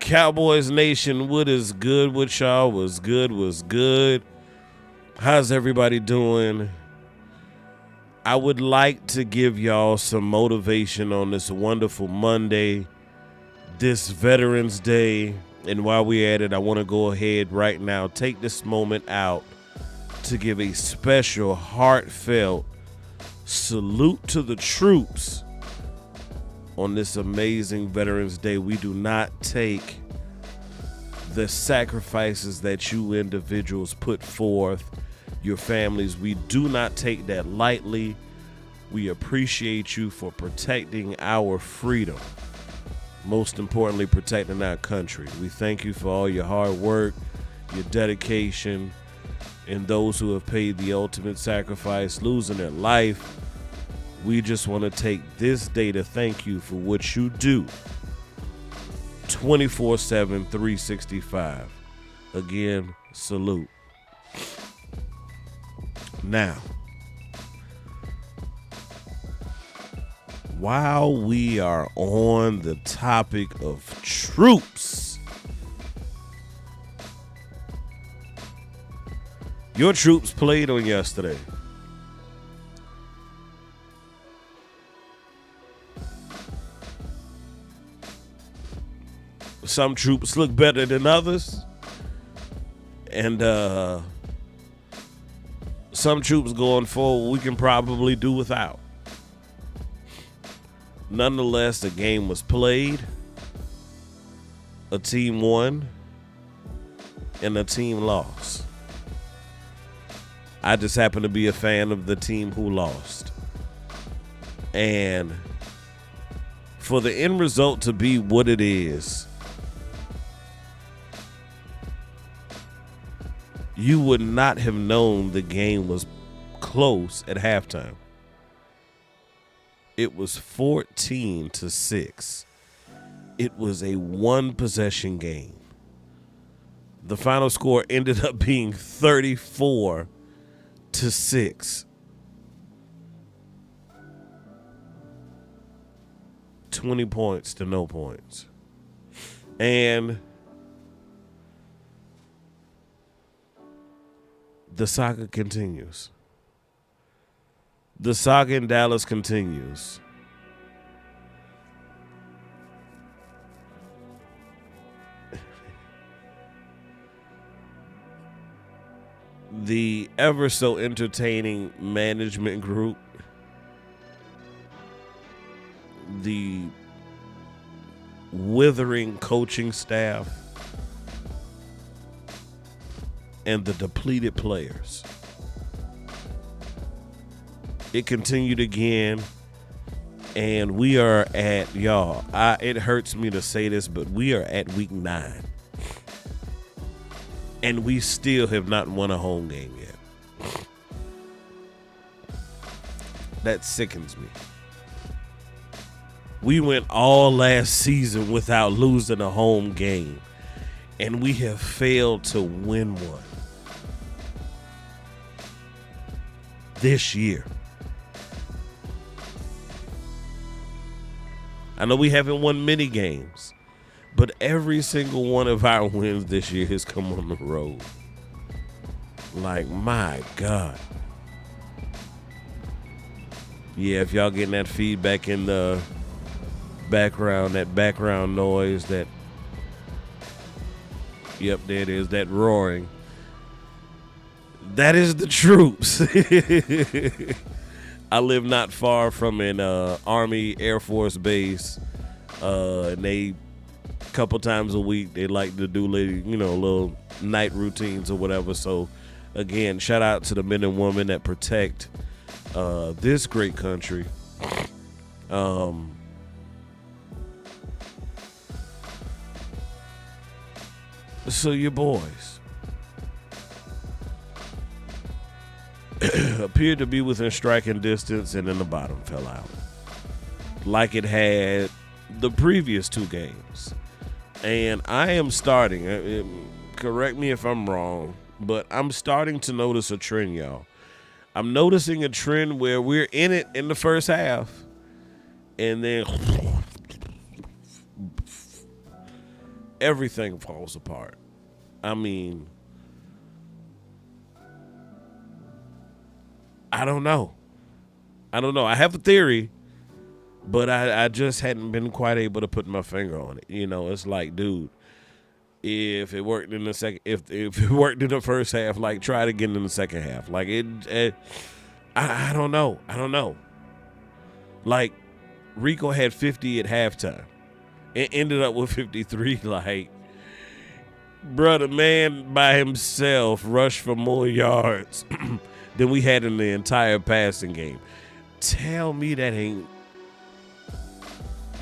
Cowboys Nation, what is good with y'all? Was good? How's everybody doing? I would like to give y'all some motivation on this wonderful Monday, this Veterans Day. And while we're at it, I want to go ahead right now, take this moment out to give a special, heartfelt salute to the troops on this amazing Veterans Day. We do not take the sacrifices that you individuals put forth, your families. We do not take that lightly. We appreciate you for protecting our freedom. Most importantly, protecting our country. We thank you for all your hard work, your dedication, and those who have paid the ultimate sacrifice, losing their life. We just want to take this day to thank you for what you do 24/7, 365. Again, salute. Now, while we are on the topic of troops, your troops played on yesterday. Some troops look better than others, and some troops going forward we can probably do without. Nonetheless, the game was played, a team won, and a team lost. I just happen to be a fan of the team who lost. And for the end result to be what it is, you would not have known the game was close at halftime. It was 14-6. It was a one-possession game. The final score ended up being 34-6. 20 points to no points. And the saga continues. The saga in Dallas continues. The ever so entertaining management group, the withering coaching staff, and the depleted players. It continued again, and we are at, y'all, it hurts me to say this, but we are at week 9. And we still have not won a home game yet. That sickens me. We went all last season without losing a home game, and we have failed to win one this year. I know we haven't won many games, but every single one of our wins this year has come on the road. Like, my God. Yeah, if y'all getting that feedback in the background, that background noise, that, yep, there it is, that roaring. That is the troops. I live not far from an Army Air Force base, and they, couple times a week, they like to do little night routines or whatever. So, again, shout out to the men and women that protect this great country. So your boys appeared to be within striking distance, and then the bottom fell out like it had the previous 2 games. And I am starting, correct me if I'm wrong, but I'm starting to notice a trend, y'all. I'm noticing a trend where we're in it in the first half, and then everything falls apart. I mean, I don't know. I have a theory, but I just hadn't been quite able to put my finger on it. It's like, dude, if it worked in the second, if it worked in the first half, like try it again in the second half. Like I don't know. Like Rico had 50 at halftime. It ended up with 53. Like, bruh, the man by himself rushed for more yards than we had in the entire passing game. Tell me that ain't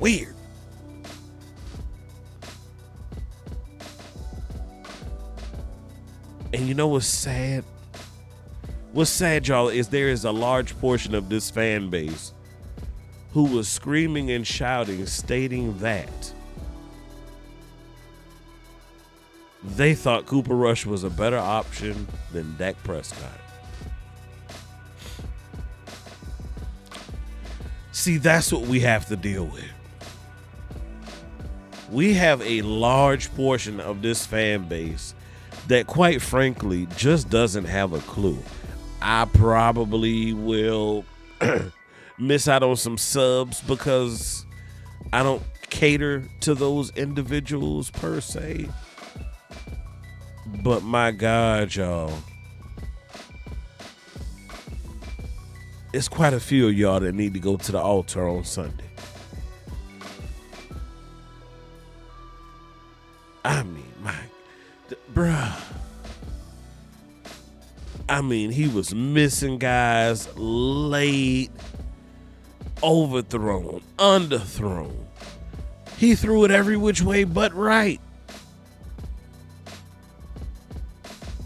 weird. And you know what's sad? What's sad, y'all, is there is a large portion of this fan base who was screaming and shouting, stating that they thought Cooper Rush was a better option than Dak Prescott. See, that's what we have to deal with. We have a large portion of this fan base that, quite frankly, just doesn't have a clue. I probably will miss out on some subs because I don't cater to those individuals per se. But my God, y'all, it's quite a few of y'all that need to go to the altar on Sunday. I mean, bruh. I mean, he was missing guys late, overthrown, underthrown. He threw it every which way but right.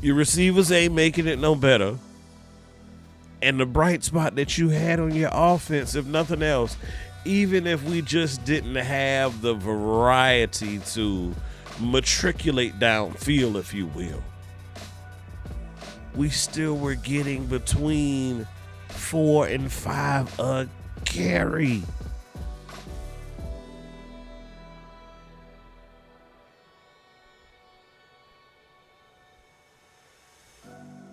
Your receivers ain't making it no better. And the bright spot that you had on your offense, if nothing else, even if we just didn't have the variety to matriculate downfield, if you will, we still were getting between 4 and 5 a carry.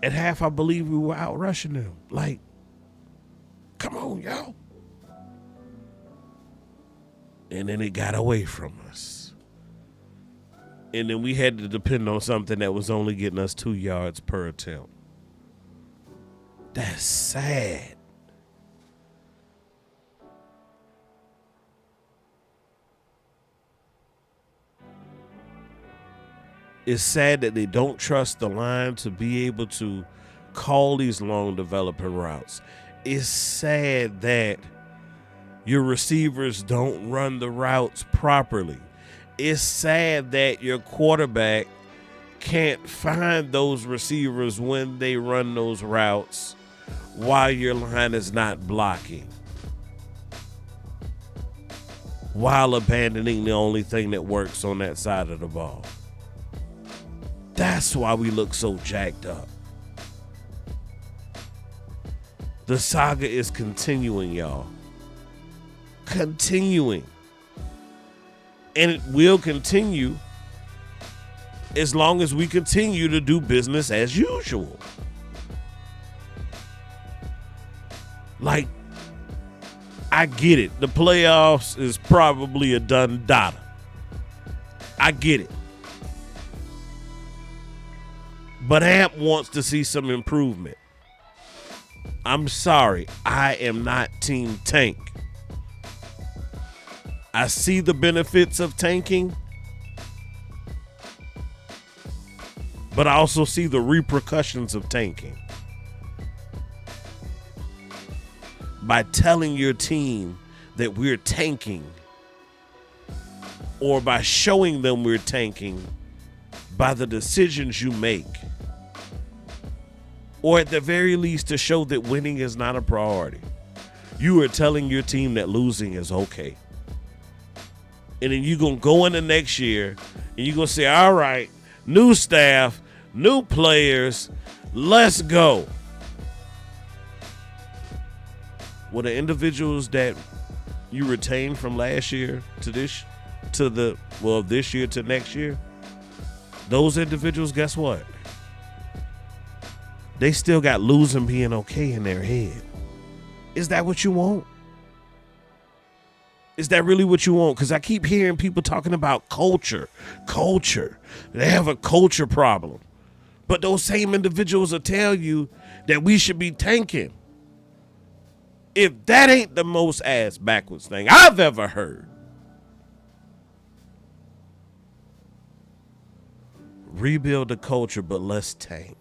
At half, I believe we were out rushing them. Like, come on, y'all. And then it got away from us. And then we had to depend on something that was only getting us 2 yards per attempt. That's sad. It's sad that they don't trust the line to be able to call these long developing routes. It's sad that your receivers don't run the routes properly. It's sad that your quarterback can't find those receivers when they run those routes while your line is not blocking, while abandoning the only thing that works on that side of the ball. That's why we look so jacked up. The saga is continuing, y'all. Continuing. And it will continue as long as we continue to do business as usual. Like, I get it. The playoffs is probably a done data. I get it. But Amp wants to see some improvement. I'm sorry, I am not Team Tank. I see the benefits of tanking, but I also see the repercussions of tanking. By telling your team that we're tanking, or by showing them we're tanking by the decisions you make, or at the very least to show that winning is not a priority. You are telling your team that losing is okay. And then you're going to go into next year and you're going to say, all right, new staff, new players, let's go. Well, the individuals that you retained from last year to the well, this year to next year, those individuals, guess what? They still got losing being okay in their head. Is that what you want? Is that really what you want? Because I keep hearing people talking about culture. They have a culture problem. But those same individuals will tell you that we should be tanking. If that ain't the most ass backwards thing I've ever heard. Rebuild the culture, but let's tank.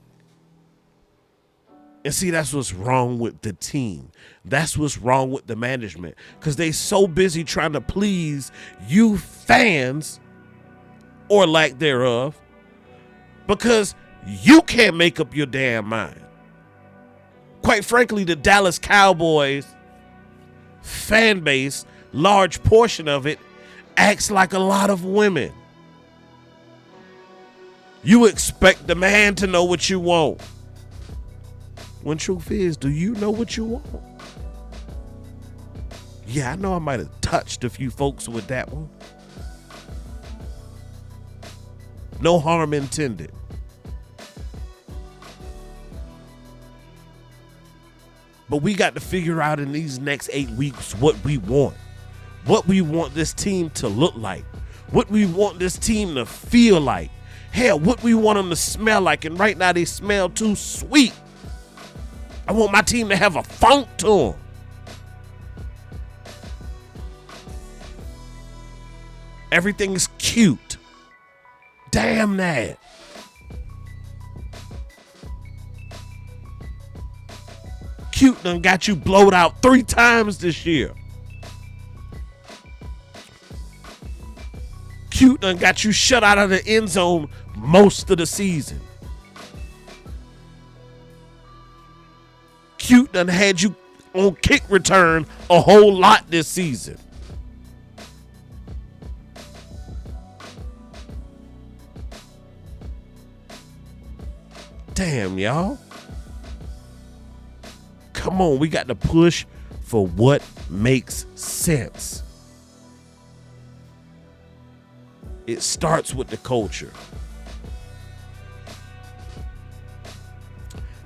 And see, that's what's wrong with the team. That's what's wrong with the management. Because they so busy trying to please you fans, or lack thereof, because you can't make up your damn mind. Quite frankly, the Dallas Cowboys fan base, large portion of it, acts like a lot of women. You expect the man to know what you want. When truth is, do you know what you want? Yeah, I know I might have touched a few folks with that one. No harm intended. But we got to figure out in these next 8 weeks what we want. What we want this team to look like. What we want this team to feel like. Hell, what we want them to smell like. And right now they smell too sweet. I want my team to have a funk to them. Everything is cute. Damn that. Cute done got you blowed out 3 times this year. Cute done got you shut out of the end zone most of the season. Cute done had you on kick return a whole lot this season. Damn, y'all. Come on, we got to push for what makes sense. It starts with the culture.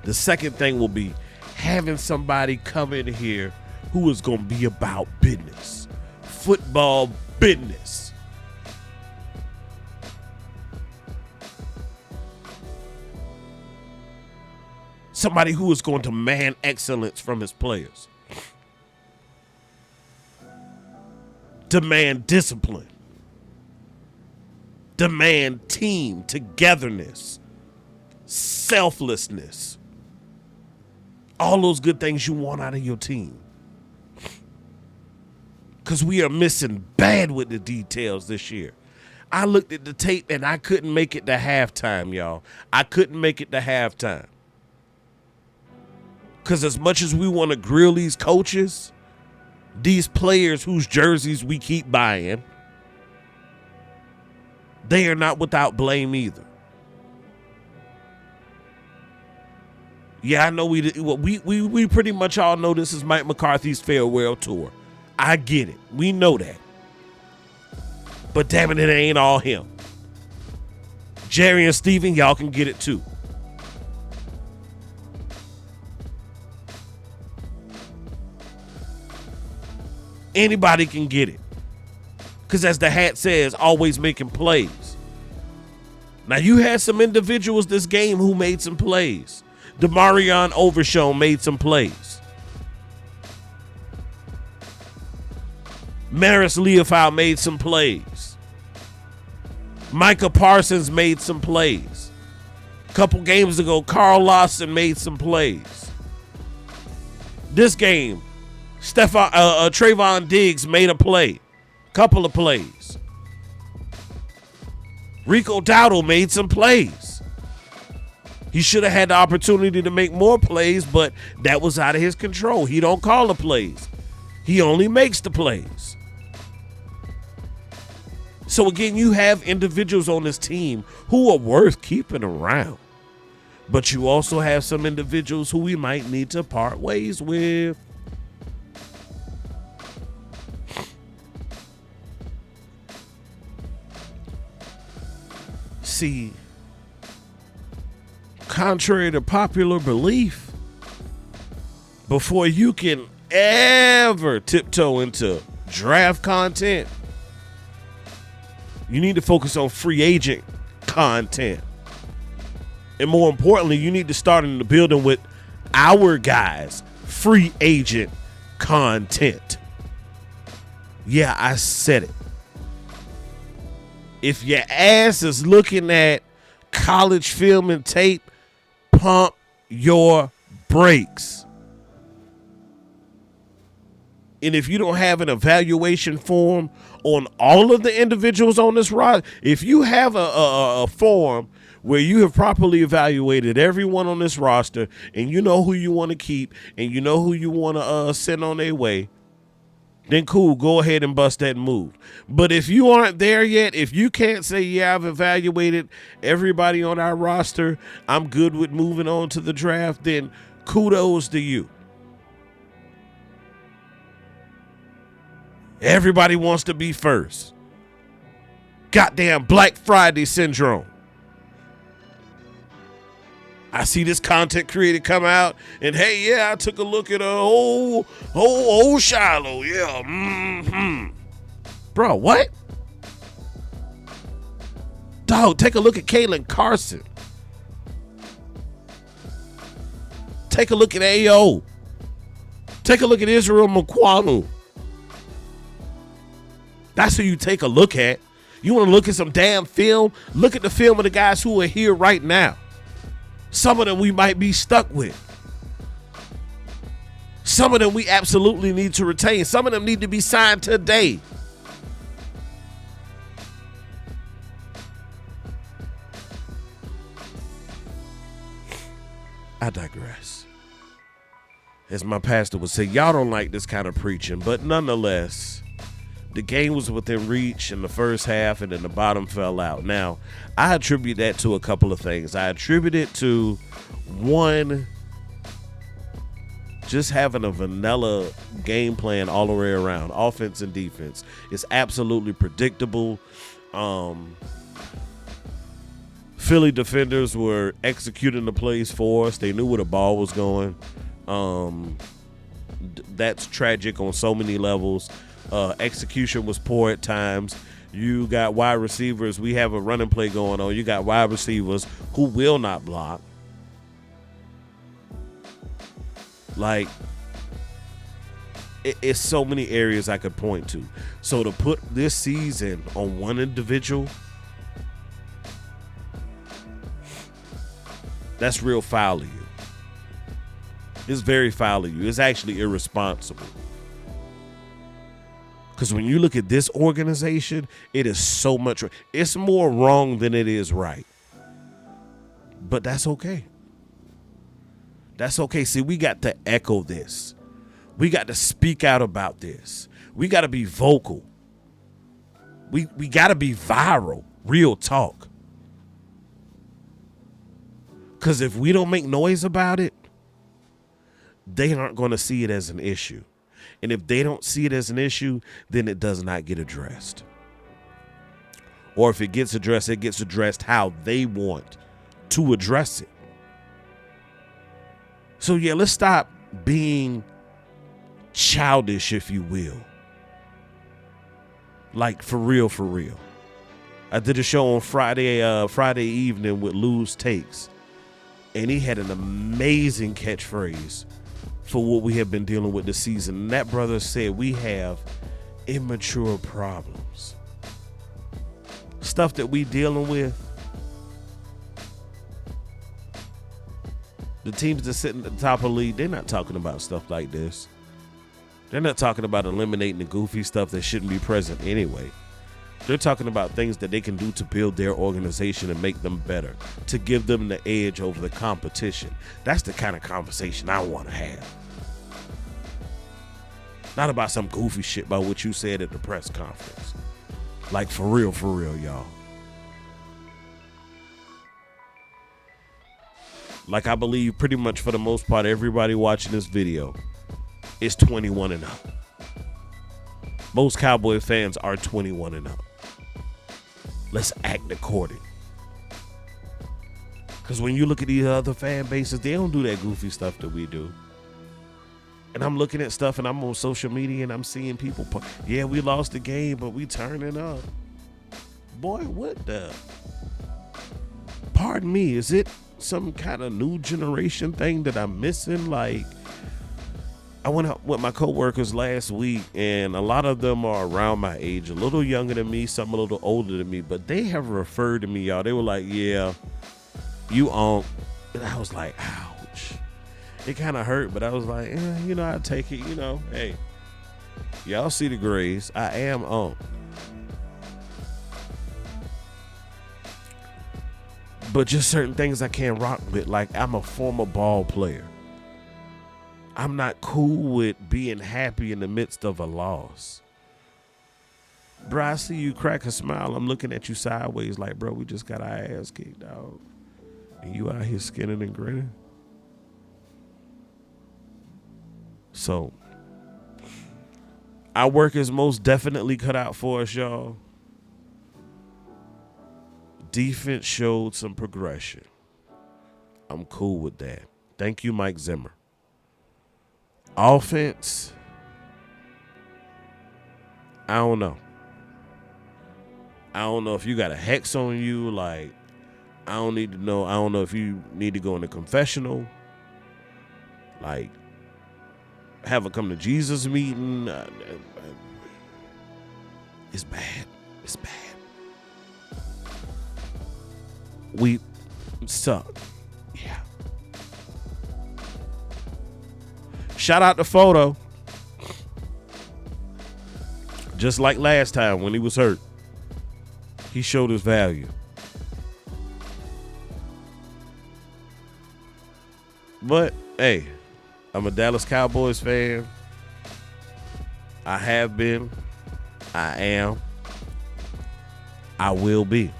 The second thing will be having somebody come in here who is going to be about business. Football business. Somebody who is going to demand excellence from his players. Demand discipline. Demand team togetherness. Selflessness. All those good things you want out of your team. Because we are missing bad with the details this year. I looked at the tape and I couldn't make it to halftime, y'all. I couldn't make it to halftime. Because as much as we want to grill these coaches, these players whose jerseys we keep buying, they are not without blame either. Yeah, I know we pretty much all know this is Mike McCarthy's farewell tour. I get it. We know that. But damn it, it ain't all him. Jerry and Steven, y'all can get it too. Anybody can get it. Because as the hat says, always making plays. Now, you had some individuals this game who made some plays. DeMarion Overshown made some plays. Maris Leofau made some plays. Micah Parsons made some plays. A couple games ago, Carl Lawson made some plays. This game, Trayvon Diggs made a play. Couple of plays. Rico Dowdle made some plays. He should have had the opportunity to make more plays, but that was out of his control. He don't call the plays. He only makes the plays. So again, you have individuals on this team who are worth keeping around. But you also have some individuals who we might need to part ways with. see, contrary to popular belief, before you can ever tiptoe into draft content, you need to focus on free agent content. And more importantly, you need to start in the building with our guys' free agent content. Yeah, I said it. If your ass is looking at college film and tape, pump your brakes. And if you don't have an evaluation form on all of the individuals on this roster, if you have a form where you have properly evaluated everyone on this roster and you know who you want to keep and you know who you want to send on their way, then cool, go ahead and bust that move. But if you aren't there yet, if you can't say, yeah, I've evaluated everybody on our roster, I'm good with moving on to the draft, then kudos to you. Everybody wants to be first. Goddamn Black Friday syndrome. I see this content creator come out and, hey, yeah, I took a look at old Shiloh. Yeah. Bro, what? Dog, take a look at Kalen Carson. Take a look at AO. Take a look at Israel Mukwanu. That's who you take a look at. You want to look at some damn film? Look at the film of the guys who are here right now. Some of them we might be stuck with. Some of them we absolutely need to retain. Some of them need to be signed today. I digress. As my pastor would say, y'all don't like this kind of preaching, but nonetheless, the game was within reach in the first half, and then the bottom fell out. Now, I attribute that to a couple of things. I attribute it to, one, just having a vanilla game plan all the way around, offense and defense. It's absolutely predictable. Philly defenders were executing the plays for us. They knew where the ball was going. That's tragic on so many levels. Execution was poor at times. You got wide receivers. We have a running play going on. You got wide receivers who will not block. Like, it's so many areas I could point to. So to put this season on one individual, that's real foul of you. It's very foul of you. It's actually irresponsible. Because when you look at this organization, it is so much. It's more wrong than it is right. But that's okay. That's okay. See, we got to echo this. We got to speak out about this. We got to be vocal. We got to be viral. Real talk. Because if we don't make noise about it, they aren't going to see it as an issue. And if they don't see it as an issue, then it does not get addressed. Or if it gets addressed how they want to address it. So yeah, let's stop being childish, if you will. Like, for real, for real. I did a show on Friday evening with Lou's Takes. And he had an amazing catchphrase for what we have been dealing with this season. And that brother said we have immature problems. Stuff that we dealing with. The teams that sit at the top of the league, they're not talking about stuff like this. They're not talking about eliminating the goofy stuff that shouldn't be present anyway. They're talking about things that they can do to build their organization and make them better, to give them the edge over the competition. That's the kind of conversation I want to have. Not about some goofy shit about what you said at the press conference. Like, for real, y'all. Like, I believe pretty much for the most part, everybody watching this video is 21 and up. Most Cowboy fans are 21 and up. Let's act according. Because when you look at these other fan bases, they don't do that goofy stuff that we do. And I'm looking at stuff and I'm on social media and I'm seeing people, yeah, we lost the game, but we turning up. Boy, what the? Pardon me, is it some kind of new generation thing that I'm missing? Like, I went out with my coworkers last week and a lot of them are around my age, a little younger than me, some a little older than me, but they have referred to me, y'all. They were like, yeah, you on. And I was like, ouch. It kind of hurt, but I was like, I take it, hey, y'all see the grays. I am on. But just certain things I can't rock with. Like, I'm a former ball player. I'm not cool with being happy in the midst of a loss. Bro, I see you crack a smile. I'm looking at you sideways like, bro, we just got our ass kicked, dog. And you out here skinning and grinning. So, our work is most definitely cut out for us, y'all. Defense showed some progression. I'm cool with that. Thank you, Mike Zimmer. Offense, I don't know. I don't know if you got a hex on you. Like, I don't need to know. I don't know if you need to go in the confessional. Like, have a come to Jesus meeting. It's bad. It's bad. We suck. Yeah. Shout out to Photo. Just like last time when he was hurt, he showed his value. But, hey, I'm a Dallas Cowboys fan. I have been. I am. I will be.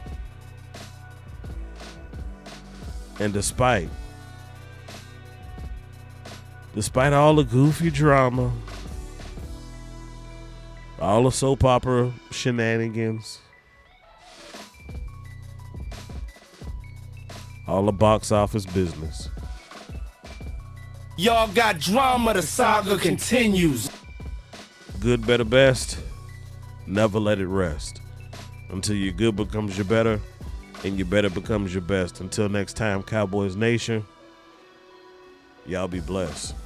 And despite all the goofy drama, all the soap opera shenanigans, all the box office business, y'all got drama, the saga continues. Good, better, best, never let it rest. Until your good becomes your better and your better becomes your best. Until next time, Cowboys Nation, y'all be blessed.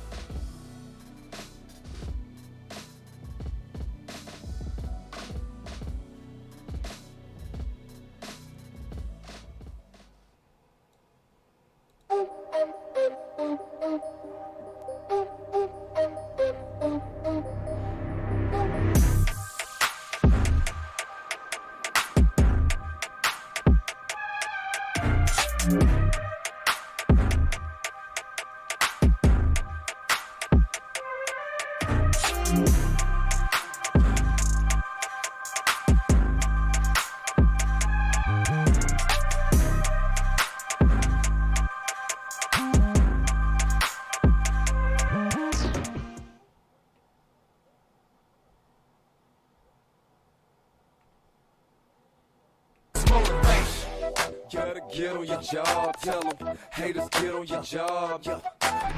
Gotta get on your job, tell them haters get on your job.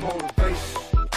Motivation.